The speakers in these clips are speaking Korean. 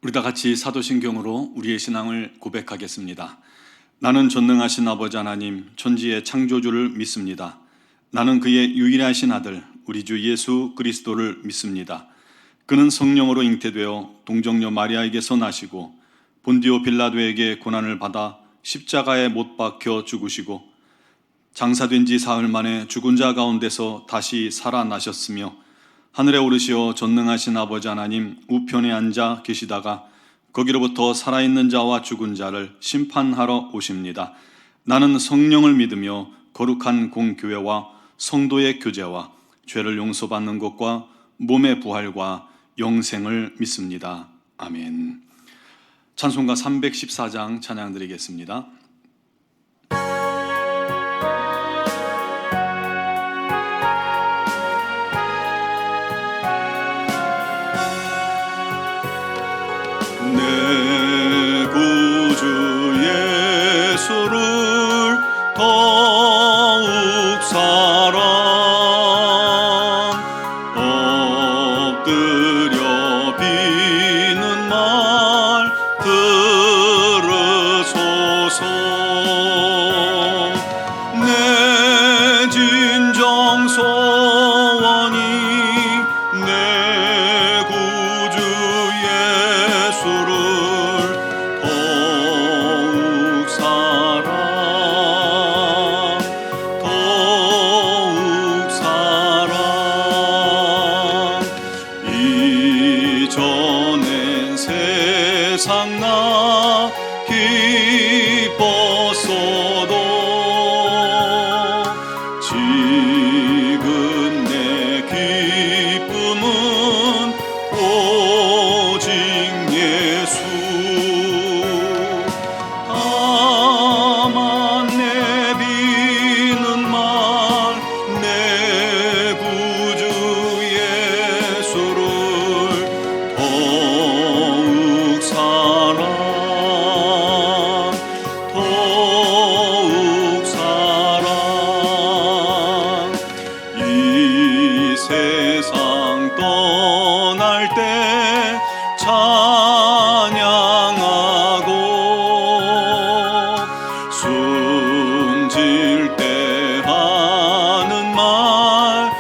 우리 다 같이 사도신경으로 우리의 신앙을 고백하겠습니다. 나는 전능하신 아버지 하나님, 천지의 창조주를 믿습니다. 나는 그의 유일하신 아들, 우리 주 예수 그리스도를 믿습니다. 그는 성령으로 잉태되어 동정녀 마리아에게서 나시고 본디오 빌라도에게 고난을 받아 십자가에 못 박혀 죽으시고 장사된 지 사흘 만에 죽은 자 가운데서 다시 살아나셨으며 하늘에 오르시어 전능하신 아버지 하나님 우편에 앉아 계시다가 거기로부터 살아있는 자와 죽은 자를 심판하러 오십니다. 나는 성령을 믿으며 거룩한 공교회와 성도의 교제와 죄를 용서받는 것과 몸의 부활과 영생을 믿습니다. 아멘. 찬송가 314장 찬양 드리겠습니다. 내 구주 예수를 더욱 사랑 엎드려 비는 말 들으소서. 내 진정 소원이 내 구주 예수를 더욱 사랑 더욱 사랑. 이전엔 세상 나 기뻤어도 지금 내 기쁨은 오직 예수. 다만 내비는 말 내 구주 예수를 더욱 사랑 더욱 사랑. 이 세상 떠날 때 찬양하고 숨질 때 하는 말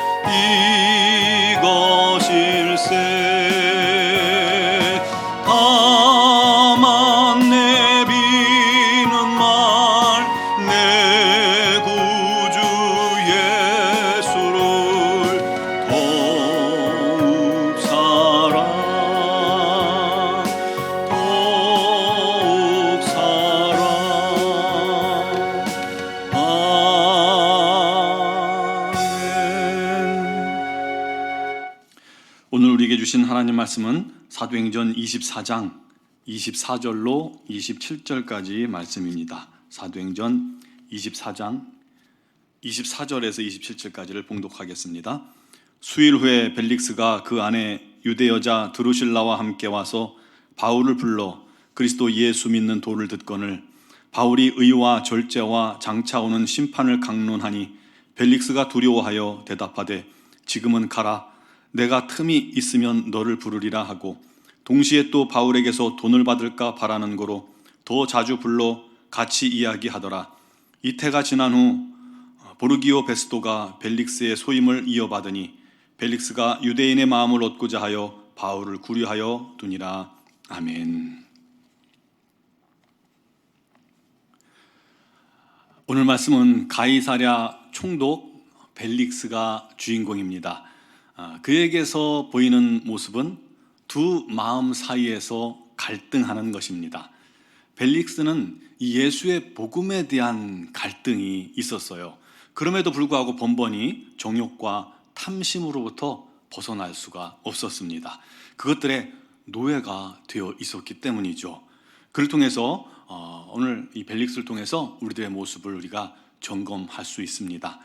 이것일세. 다만 내비는 말 내 구주 예수를 더욱 사랑 더욱 사랑. 아멘. 오늘 우리에게 주신 하나님 말씀은 사도행전 24장 24절로 27절까지 말씀입니다. 사도행전 24장 24절에서 27절까지를 봉독하겠습니다. 수일 후에 벨릭스가 그 안에 유대 여자 드루실라와 함께 와서 바울을 불러 그리스도 예수 믿는 도를 듣거늘 바울이 의와 절제와 장차 오는 심판을 강론하니 벨릭스가 두려워하여 대답하되 지금은 가라. 내가 틈이 있으면 너를 부르리라 하고 동시에 또 바울에게서 돈을 받을까 바라는 거로 더 자주 불러 같이 이야기하더라. 이태가 지난 후 보르기오 베스도가 벨릭스의 소임을 이어받으니 벨릭스가 유대인의 마음을 얻고자 하여 바울을 구류하여 두니라. 아멘. 오늘 말씀은 가이사랴 총독 벨릭스가 주인공입니다. 그에게서 보이는 모습은 두 마음 사이에서 갈등하는 것입니다. 벨릭스는 이 예수의 복음에 대한 갈등이 있었어요. 그럼에도 불구하고 번번이 정욕과 탐심으로부터 벗어날 수가 없었습니다. 그것들의 노예가 되어 있었기 때문이죠. 그를 통해서 오늘 이 벨릭스를 통해서 우리들의 모습을 우리가 점검할 수 있습니다.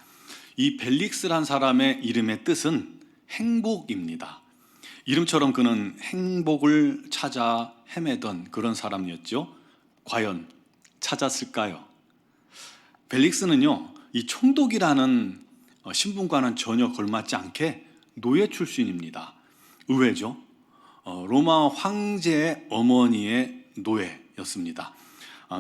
이 벨릭스란 사람의 이름의 뜻은 행복입니다. 이름처럼 그는 행복을 찾아 헤매던 그런 사람이었죠. 과연 찾았을까요? 벨릭스는요, 이 총독이라는 신분과는 전혀 걸맞지 않게 노예 출신입니다. 의외죠. 로마 황제의 어머니의 노예였습니다.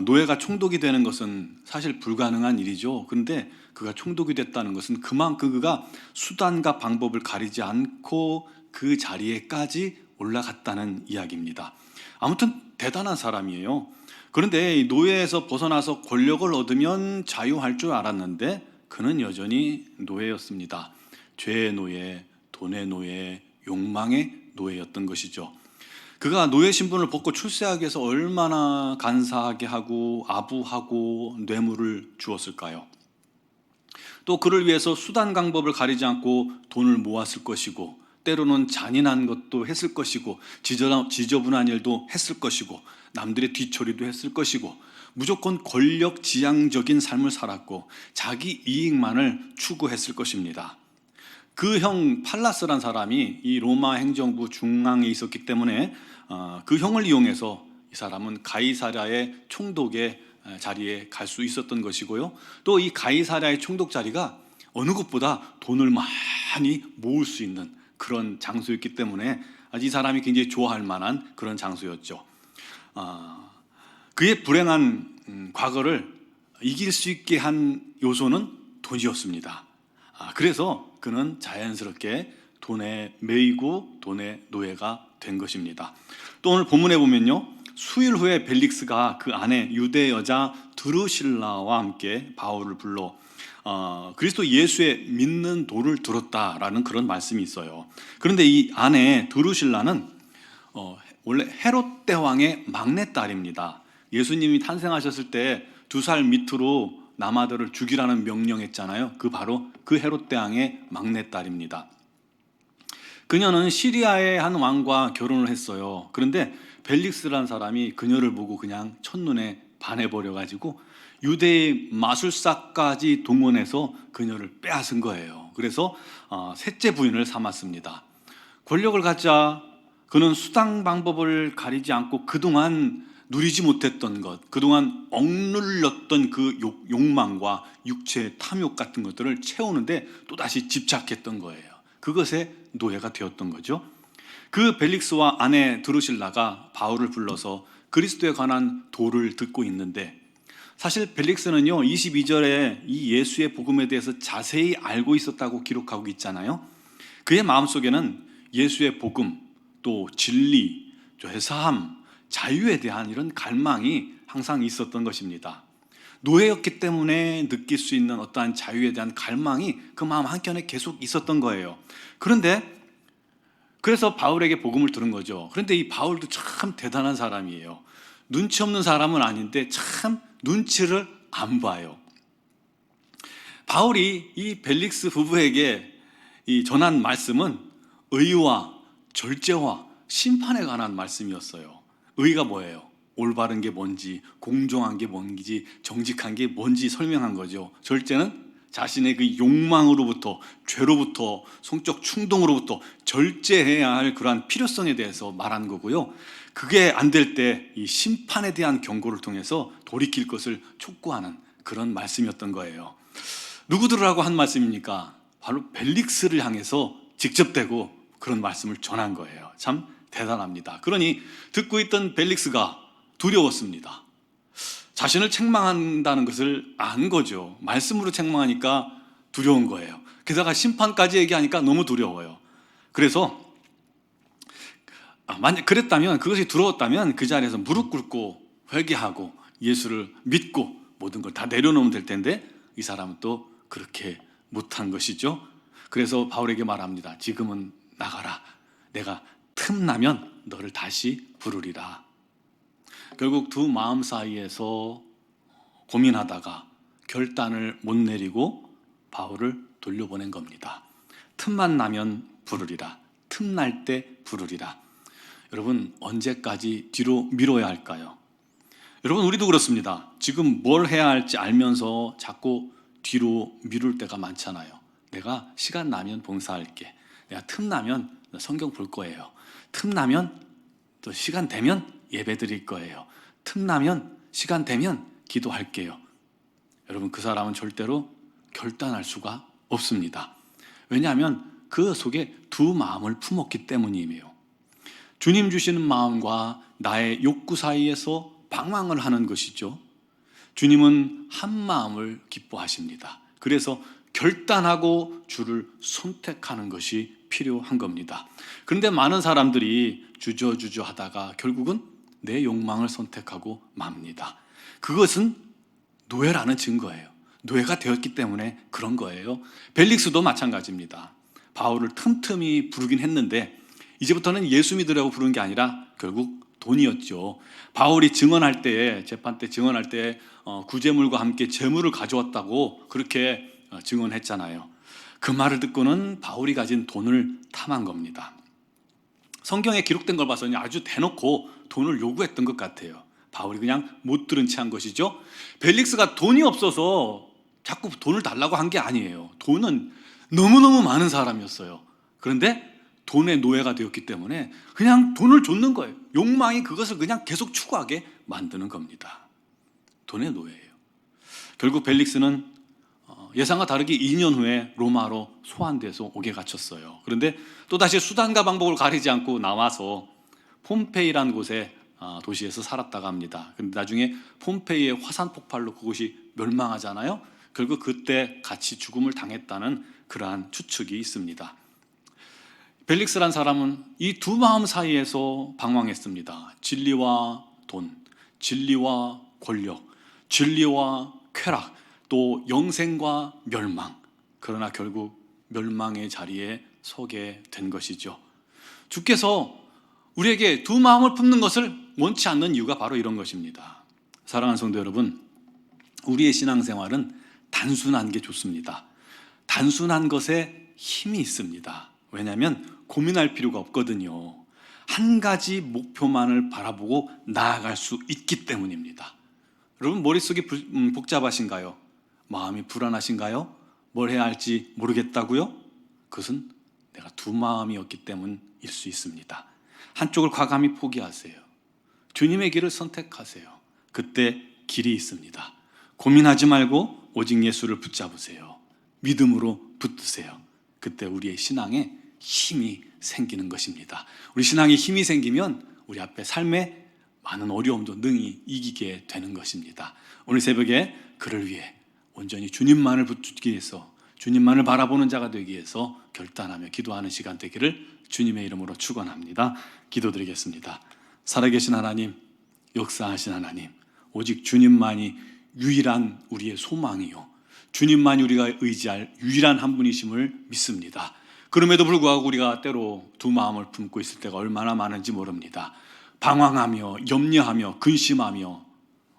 노예가 총독이 되는 것은 사실 불가능한 일이죠. 그런데 그가 총독이 됐다는 것은 그만큼 그가 수단과 방법을 가리지 않고 그 자리에까지 올라갔다는 이야기입니다. 아무튼 대단한 사람이에요. 그런데 이 노예에서 벗어나서 권력을 얻으면 자유할 줄 알았는데 그는 여전히 노예였습니다. 죄의 노예, 돈의 노예, 욕망의 노예였던 것이죠. 그가 노예 신분을 벗고 출세하기 위해서 얼마나 간사하게 하고 아부하고 뇌물을 주었을까요? 또 그를 위해서 수단 방법을 가리지 않고 돈을 모았을 것이고 때로는 잔인한 것도 했을 것이고 지저분한 일도 했을 것이고 남들의 뒤처리도 했을 것이고 무조건 권력 지향적인 삶을 살았고 자기 이익만을 추구했을 것입니다. 그 형 팔라스란 사람이 이 로마 행정부 중앙에 있었기 때문에 그 형을 이용해서 이 사람은 가이사랴의 총독의 자리에 갈 수 있었던 것이고요. 또 이 가이사랴의 총독 자리가 어느 곳보다 돈을 많이 모을 수 있는 그런 장소였기 때문에 이 사람이 굉장히 좋아할 만한 그런 장소였죠. 그의 불행한 과거를 이길 수 있게 한 요소는 돈이었습니다. 그래서 그는 자연스럽게 돈에 매이고 돈의 노예가 된 것입니다. 또 오늘 본문에 보면요, 수일 후에 벨릭스가 그 아내 유대 여자 드루실라와 함께 바울을 불러 그리스도 예수의 믿는 도를 들었다라는 그런 말씀이 있어요. 그런데 이 아내 드루실라는 원래 헤롯 대왕의 막내딸입니다. 예수님이 탄생하셨을 때 2살 밑으로 남아들을 죽이라는 명령했잖아요. 바로 그 헤롯 대왕의 막내딸입니다. 그녀는 시리아의 한 왕과 결혼을 했어요. 그런데 벨릭스라는 사람이 그녀를 보고 그냥 첫눈에 반해버려가지고 유대의 마술사까지 동원해서 그녀를 빼앗은 거예요. 그래서 셋째 부인을 삼았습니다. 권력을 갖자 그는 수단 방법을 가리지 않고 그동안 누리지 못했던 것, 그동안 억눌렸던 그 욕망과 육체의 탐욕 같은 것들을 채우는데 또다시 집착했던 거예요. 그것에 노예가 되었던 거죠. 그 벨릭스와 아내 드루실라가 바울을 불러서 그리스도에 관한 도를 듣고 있는데 사실 벨릭스는요 22절에 이 예수의 복음에 대해서 자세히 알고 있었다고 기록하고 있잖아요. 그의 마음속에는 예수의 복음, 또 진리, 회사함, 자유에 대한 이런 갈망이 항상 있었던 것입니다. 노예였기 때문에 느낄 수 있는 어떠한 자유에 대한 갈망이 그 마음 한켠에 계속 있었던 거예요. 그래서 바울에게 복음을 들은 거죠. 그런데 이 바울도 참 대단한 사람이에요. 눈치 없는 사람은 아닌데 참 눈치를 안 봐요. 바울이 이 벨릭스 부부에게 이 전한 말씀은 의와 절제와 심판에 관한 말씀이었어요. 의가 뭐예요? 올바른 게 뭔지, 공정한 게 뭔지, 정직한 게 뭔지 설명한 거죠. 절제는 자신의 그 욕망으로부터, 죄로부터, 성적 충동으로부터 절제해야 할 그러한 필요성에 대해서 말한 거고요. 그게 안 될 때 이 심판에 대한 경고를 통해서 돌이킬 것을 촉구하는 그런 말씀이었던 거예요. 누구들하고 한 말씀입니까? 바로 벨릭스를 향해서 직접 대고 그런 말씀을 전한 거예요. 참 대단합니다. 그러니 듣고 있던 벨릭스가 두려웠습니다. 자신을 책망한다는 것을 안 거죠. 말씀으로 책망하니까 두려운 거예요. 게다가 심판까지 얘기하니까 너무 두려워요. 그래서 만약 그랬다면, 그것이 두려웠다면 그 자리에서 무릎 꿇고 회개하고 예수를 믿고 모든 걸 다 내려놓으면 될 텐데 이 사람은 또 그렇게 못한 것이죠. 그래서 바울에게 말합니다. 지금은 나가라. 내가 틈나면 너를 다시 부르리라. 결국 두 마음 사이에서 고민하다가 결단을 못 내리고 바울을 돌려보낸 겁니다. 틈만 나면 부르리라. 틈날 때 부르리라. 여러분, 언제까지 뒤로 미뤄야 할까요? 여러분, 우리도 그렇습니다. 지금 뭘 해야 할지 알면서 자꾸 뒤로 미룰 때가 많잖아요. 내가 시간 나면 봉사할게. 내가 틈나면 성경 볼 거예요. 틈나면 또 시간 되면 예배 드릴 거예요. 틈나면 시간 되면 기도할게요. 여러분, 그 사람은 절대로 결단할 수가 없습니다. 왜냐하면 그 속에 두 마음을 품었기 때문이에요. 주님 주시는 마음과 나의 욕구 사이에서 방황을 하는 것이죠. 주님은 한 마음을 기뻐하십니다. 그래서 결단하고 주를 선택하는 것이 필요한 겁니다. 그런데 많은 사람들이 주저주저 하다가 결국은 내 욕망을 선택하고 맙니다. 그것은 노예라는 증거예요. 노예가 되었기 때문에 그런 거예요. 벨릭스도 마찬가지입니다. 바울을 틈틈이 부르긴 했는데 이제부터는 예수 믿으라고 부르는 게 아니라 결국 돈이었죠. 바울이 증언할 때에, 재판 때 증언할 때 구제물과 함께 재물을 가져왔다고 그렇게 증언했잖아요. 그 말을 듣고는 바울이 가진 돈을 탐한 겁니다. 성경에 기록된 걸 봐서는 아주 대놓고 돈을 요구했던 것 같아요. 바울이 그냥 못 들은 채 한 것이죠. 벨릭스가 돈이 없어서 자꾸 돈을 달라고 한 게 아니에요. 돈은 너무너무 많은 사람이었어요. 그런데 돈의 노예가 되었기 때문에 그냥 돈을 줬는 거예요. 욕망이 그것을 그냥 계속 추구하게 만드는 겁니다. 돈의 노예예요. 결국 벨릭스는 예상과 다르게 2년 후에 로마로 소환돼서 옥에 갇혔어요. 그런데 또다시 수단과 방법을 가리지 않고 나와서 폼페이라는 곳에 도시에서 살았다가 합니다. 그런데 나중에 폼페이의 화산 폭발로 그곳이 멸망하잖아요. 결국 그때 같이 죽음을 당했다는 그러한 추측이 있습니다. 벨릭스란 사람은 이 두 마음 사이에서 방황했습니다. 진리와 돈, 진리와 권력, 진리와 쾌락, 또 영생과 멸망. 그러나 결국 멸망의 자리에 서게 된 것이죠. 주께서 우리에게 두 마음을 품는 것을 원치 않는 이유가 바로 이런 것입니다. 사랑하는 성도 여러분, 우리의 신앙생활은 단순한 게 좋습니다. 단순한 것에 힘이 있습니다. 왜냐하면 고민할 필요가 없거든요. 한 가지 목표만을 바라보고 나아갈 수 있기 때문입니다. 여러분, 머릿속이 복잡하신가요? 마음이 불안하신가요? 뭘 해야 할지 모르겠다고요? 그것은 내가 두 마음이었기 때문일 수 있습니다. 한쪽을 과감히 포기하세요. 주님의 길을 선택하세요. 그때 길이 있습니다. 고민하지 말고 오직 예수를 붙잡으세요. 믿음으로 붙드세요. 그때 우리의 신앙에 힘이 생기는 것입니다. 우리 신앙에 힘이 생기면 우리 앞에 삶의 많은 어려움도 능히 이기게 되는 것입니다. 오늘 새벽에 그를 위해 온전히 주님만을 붙들기 위해서, 주님만을 바라보는 자가 되기 위해서 결단하며 기도하는 시간 되기를 주님의 이름으로 축원합니다. 기도드리겠습니다. 살아계신 하나님, 역사하신 하나님, 오직 주님만이 유일한 우리의 소망이요, 주님만이 우리가 의지할 유일한 한 분이심을 믿습니다. 그럼에도 불구하고 우리가 때로 두 마음을 품고 있을 때가 얼마나 많은지 모릅니다. 방황하며 염려하며 근심하며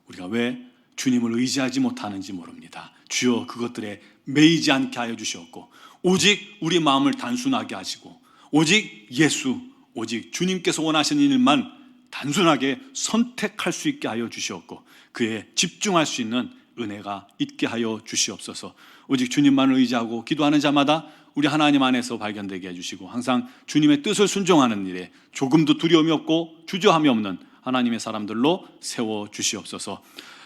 우리가 왜 주님을 의지하지 못하는지 모릅니다. 주여, 그것들에 매이지 않게 하여 주시옵고 오직 우리 마음을 단순하게 하시고 오직 예수, 오직 주님께서 원하시는 일만 단순하게 선택할 수 있게 하여 주시옵고 그에 집중할 수 있는 은혜가 있게 하여 주시옵소서. 오직 주님만을 의지하고 기도하는 자마다 우리 하나님 안에서 발견되게 해주시고 항상 주님의 뜻을 순종하는 일에 조금도 두려움이 없고 주저함이 없는 하나님의 사람들로 세워주시옵소서.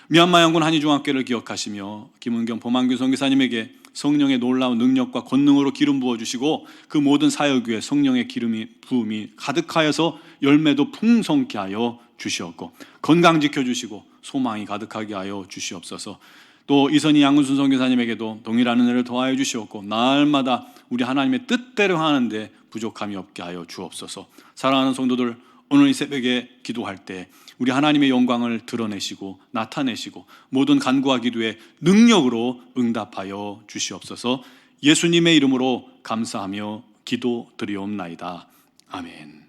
미얀마 영군 한의중학교를 기억하시며 김은경 범한균 선교사님에게 성령의 놀라운 능력과 권능으로 기름 부어주시고 그 모든 사역 위에 성령의 부음이 가득하여서 열매도 풍성케 하여 주시옵고 건강 지켜주시고 소망이 가득하게 하여 주시옵소서. 또 이선희 양은순 선교사님에게도 동일한 은혜를 더하여 주시옵고 날마다 우리 하나님의 뜻대로 하는데 부족함이 없게 하여 주옵소서. 사랑하는 성도들, 오늘 이 새벽에 기도할 때 우리 하나님의 영광을 드러내시고 나타내시고 모든 간구와 기도에 능력으로 응답하여 주시옵소서. 예수님의 이름으로 감사하며 기도드리옵나이다. 아멘.